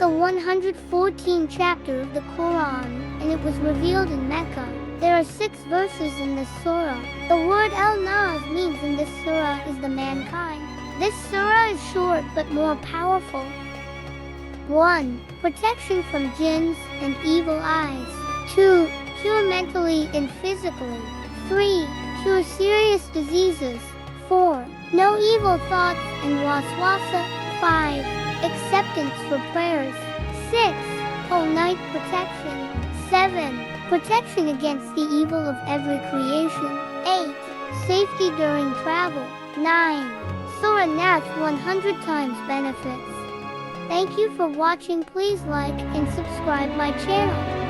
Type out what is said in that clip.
the 114th chapter of the Quran, and it was revealed in Mecca. There are 6 verses in this surah. The word an-nas means in this surah is the mankind. This surah is short but more powerful. 1. Protection from jinns and evil eyes. 2. Cure mentally and physically. 3. Cure serious diseases. 4. No evil thoughts and waswasa. 5. Acceptance for prayers. 6. Whole night protection. 7. Protection against the evil of every creation. 8. Safety during travel. 9. Surah Nas 100 times benefits. Thank you for watching. Please like and subscribe my channel.